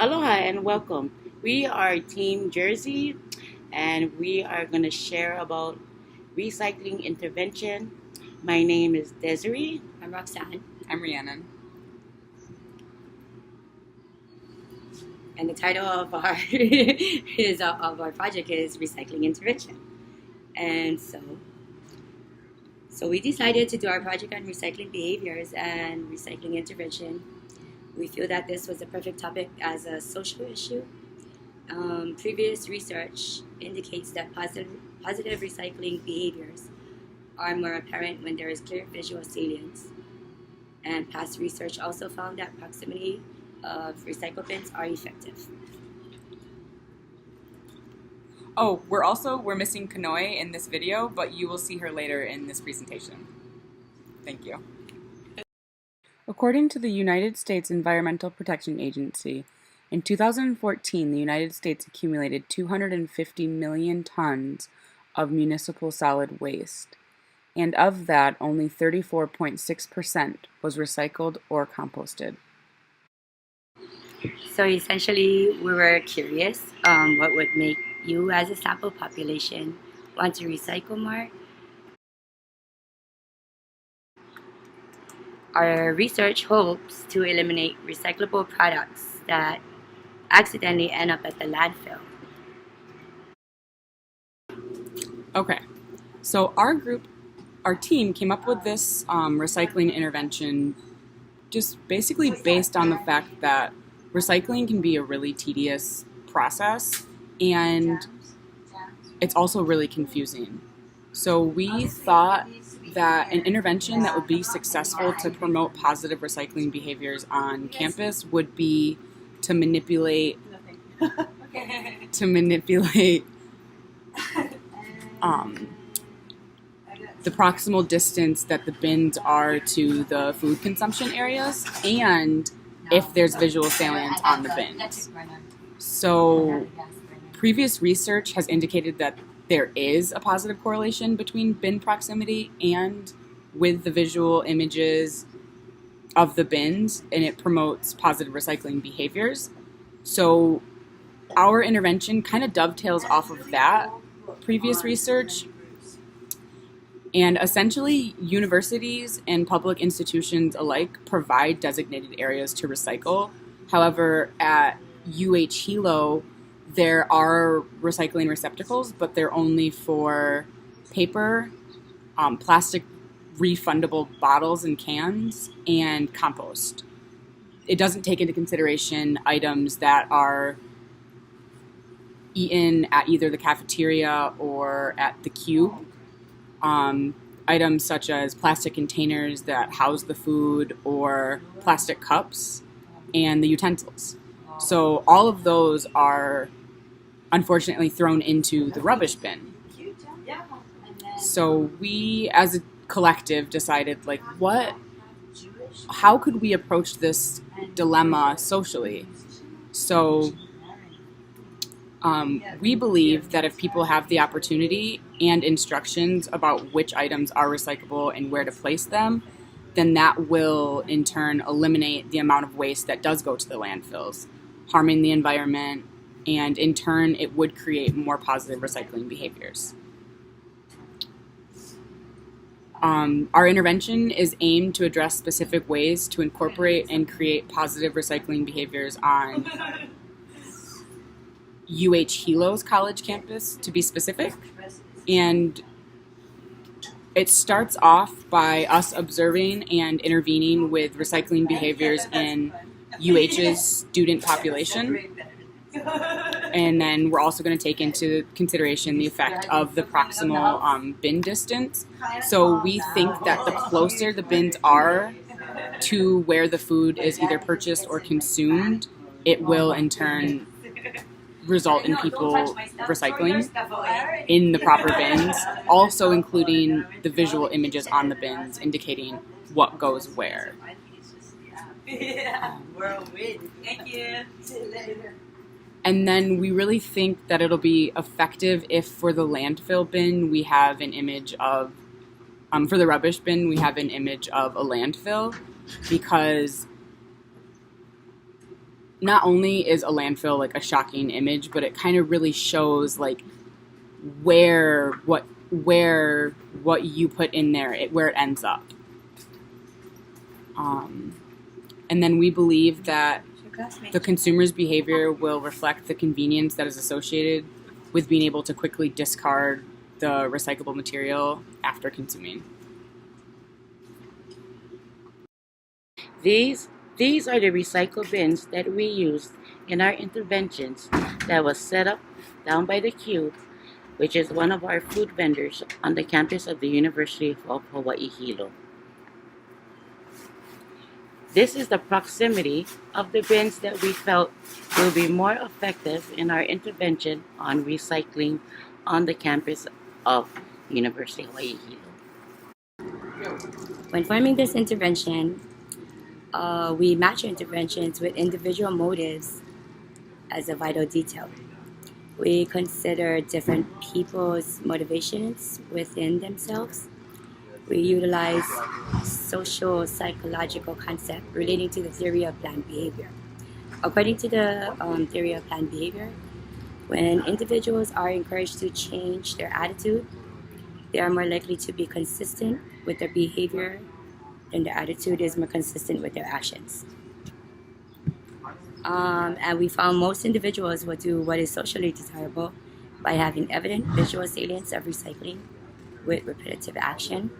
Aloha and welcome. We are Team Jersey and we are going to share about recycling intervention. My name is Desiree. I'm Roxanne, I'm Rhiannon. and the title of our of our project is recycling intervention. And so we decided to do our project on recycling behaviors and recycling intervention. We feel that this was a perfect topic as a social issue. Previous research indicates that positive recycling behaviors are more apparent when there is clear visual salience. And past research also found that proximity of recycle bins are effective. Oh, we're missing Kanoi in this video, but you will see her later in this presentation. Thank you. According to the United States Environmental Protection Agency, in 2014, the United States accumulated 250 million tons of municipal solid waste, and of that, only 34.6% was recycled or composted. So essentially, we were curious what would make you as a sample population want to recycle more. Our research hopes to eliminate recyclable products that accidentally end up at the landfill. Okay, so our team came up with this recycling intervention just basically based on the fact that recycling can be a really tedious process and it's also really confusing. So we thought that an intervention that would be successful to promote positive recycling behaviors on campus would be to manipulate the proximal distance that the bins are to the food consumption areas and if there's visual salience on the bins. So previous research has indicated that there is a positive correlation between bin proximity and with the visual images of the bins, and it promotes positive recycling behaviors. So our intervention kind of dovetails off of that previous research. And essentially, universities and public institutions alike provide designated areas to recycle. However, at Hilo, there are recycling receptacles, but they're only for paper, plastic refundable bottles and cans, and compost. It doesn't take into consideration items that are eaten at either the cafeteria or at the cube. Items such as plastic containers that house the food or plastic cups and the utensils. So all of those are unfortunately thrown into the rubbish bin. So we as a collective decided how could we approach this dilemma socially? So we believe that if people have the opportunity and instructions about which items are recyclable and where to place them, then that will in turn eliminate the amount of waste that does go to the landfills, harming the environment, and in turn it would create more positive recycling behaviors. Our intervention is aimed to address specific ways to incorporate and create positive recycling behaviors on Hilo's college campus, to be specific. And it starts off by us observing and intervening with recycling behaviors in UH's student population. And then we're also going to take into consideration the effect of the proximal bin distance. So we think that the closer the bins are to where the food is either purchased or consumed, it will in turn result in people recycling in the proper bins, also including the visual images on the bins indicating what goes where. Thank you. And then we really think that it'll be effective if for the landfill bin we have an image of, for the rubbish bin we have an image of a landfill, because not only is a landfill like a shocking image, but it kind of really shows like where what you put in there, where it ends up. And then we believe that the consumer's behavior will reflect the convenience that is associated with being able to quickly discard the recyclable material after consuming. These are the recycle bins that we used in our interventions that was set up down by the Cube, which is one of our food vendors on the campus of the University of Hawaii Hilo. This is the proximity of the bins that we felt will be more effective in our intervention on recycling on the campus of University of Hawaii Hilo. When forming this intervention, we match interventions with individual motives as a vital detail. We consider different people's motivations within themselves. We utilize social psychological concept relating to the theory of planned behavior. According to the theory of planned behavior, when individuals are encouraged to change their attitude, they are more likely to be consistent with their behavior than their attitude is more consistent with their actions. And we found most individuals will do what is socially desirable by having evident visual salience of recycling with repetitive action.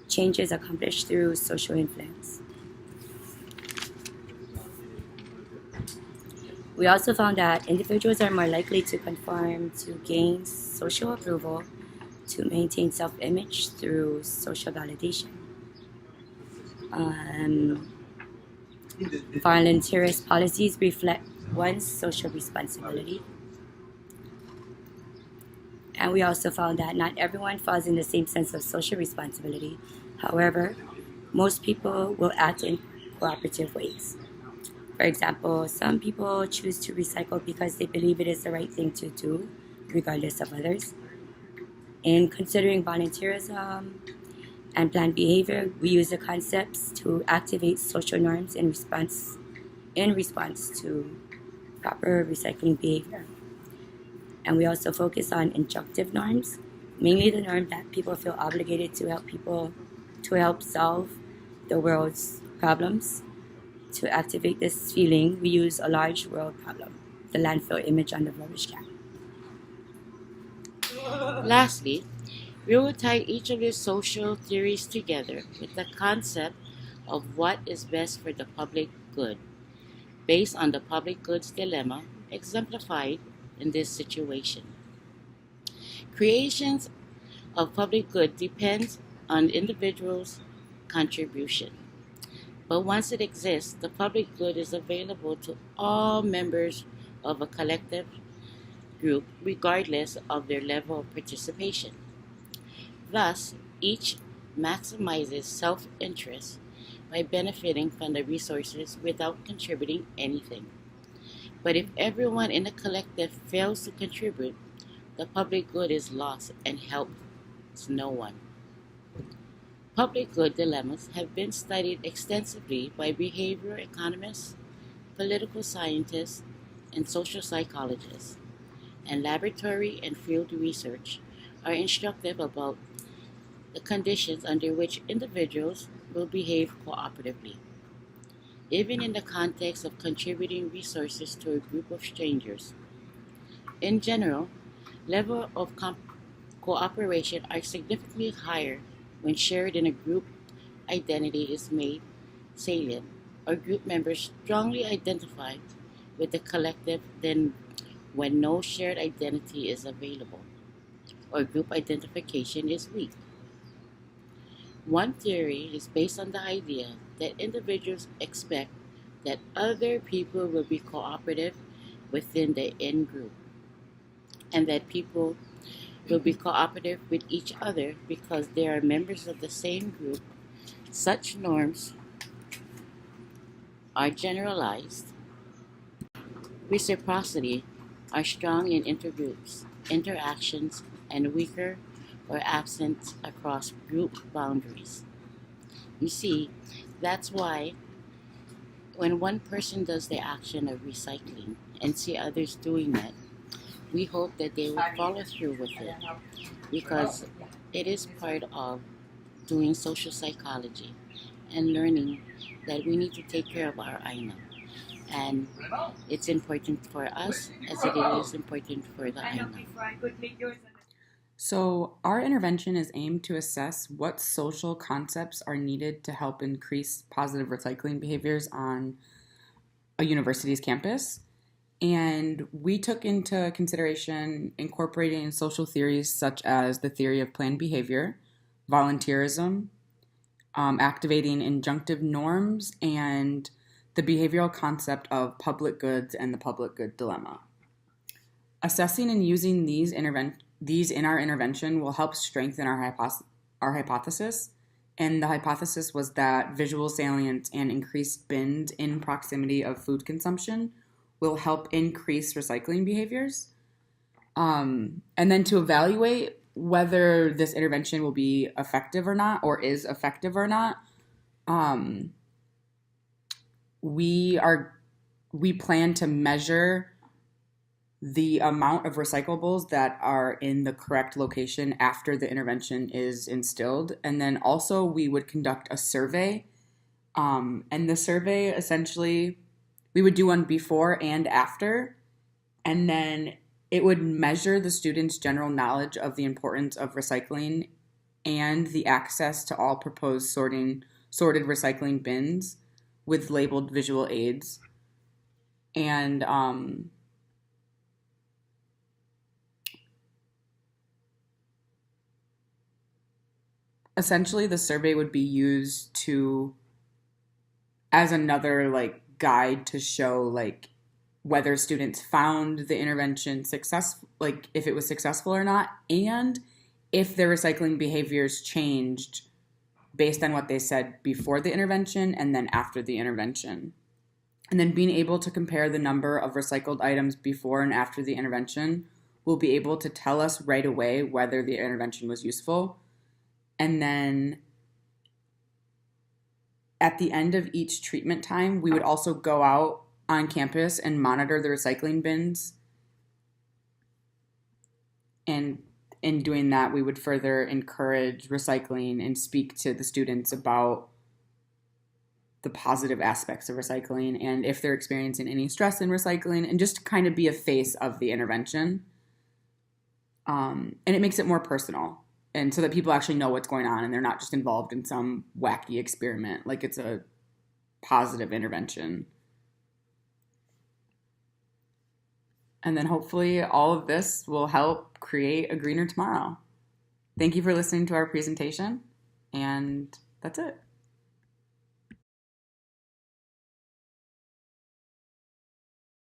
Change is accomplished through social influence. We also found that individuals are more likely to conform to gain social approval to maintain self-image through social validation. Volunteerist policies reflect one's social responsibility. And we also found that not everyone falls in the same sense of social responsibility. However, most people will act in cooperative ways. For example, some people choose to recycle because they believe it is the right thing to do, regardless of others. In considering volunteerism and planned behavior, we use the concepts to activate social norms in response to proper recycling behavior. And we also focus on injunctive norms, mainly the norm that people feel obligated to help solve the world's problems. To activate this feeling, we use a large world problem, the landfill image on the rubbish can. Lastly, we will tie each of these social theories together with the concept of what is best for the public good, based on the public goods dilemma exemplified in this situation. Creations of public good depends on individuals' contribution. But once it exists, the public good is available to all members of a collective group regardless of their level of participation. Thus, each maximizes self-interest by benefiting from the resources without contributing anything. But if everyone in the collective fails to contribute, the public good is lost and helps no one. Public good dilemmas have been studied extensively by behavioral economists, political scientists, and social psychologists, and laboratory and field research are instructive about the conditions under which individuals will behave cooperatively. Even in the context of contributing resources to a group of strangers. In general, levels of cooperation are significantly higher when shared in a group identity is made salient or group members strongly identify with the collective than when no shared identity is available or group identification is weak. One theory is based on the idea that individuals expect that other people will be cooperative within the in-group, and that people will be cooperative with each other because they are members of the same group. Such norms are generalized. Reciprocity are strong in intergroups, interactions, and weaker or absent across group boundaries. You see, that's why When one person does the action of recycling and see others doing it, we hope that they will follow through with it because it is part of doing social psychology and learning that we need to take care of our item. And it's important for us as it is important for the item. So, our intervention is aimed to assess what social concepts are needed to help increase positive recycling behaviors on a university's campus. And we took into consideration incorporating social theories such as the theory of planned behavior, volunteerism, activating injunctive norms, and the behavioral concept of public goods and the public good dilemma. Assessing and using these in our intervention will help strengthen our hypothesis. And the hypothesis was that visual salience and increased bins in proximity of food consumption will help increase recycling behaviors. And then to evaluate whether this intervention will be effective or not, or is effective or not, we plan to measure the amount of recyclables that are in the correct location after the intervention is instilled. And then also we would conduct a survey. And the survey, essentially, we would do one before and after. And then it would measure the students' general knowledge of the importance of recycling and the access to all proposed sorted recycling bins with labeled visual aids. And essentially the survey would be used as another guide to show whether students found the intervention successful, if it was successful or not, and if their recycling behaviors changed based on what they said before the intervention and then after the intervention. And then being able to compare the number of recycled items before and after the intervention will be able to tell us right away whether the intervention was useful. And then at the end of each treatment time, we would also go out on campus and monitor the recycling bins. And in doing that, we would further encourage recycling and speak to the students about the positive aspects of recycling and if they're experiencing any stress in recycling, and just kind of be a face of the intervention. And it makes it more personal, and so that people actually know what's going on and they're not just involved in some wacky experiment. It's a positive intervention. And then hopefully all of this will help create a greener tomorrow. Thank you for listening to our presentation, and that's it.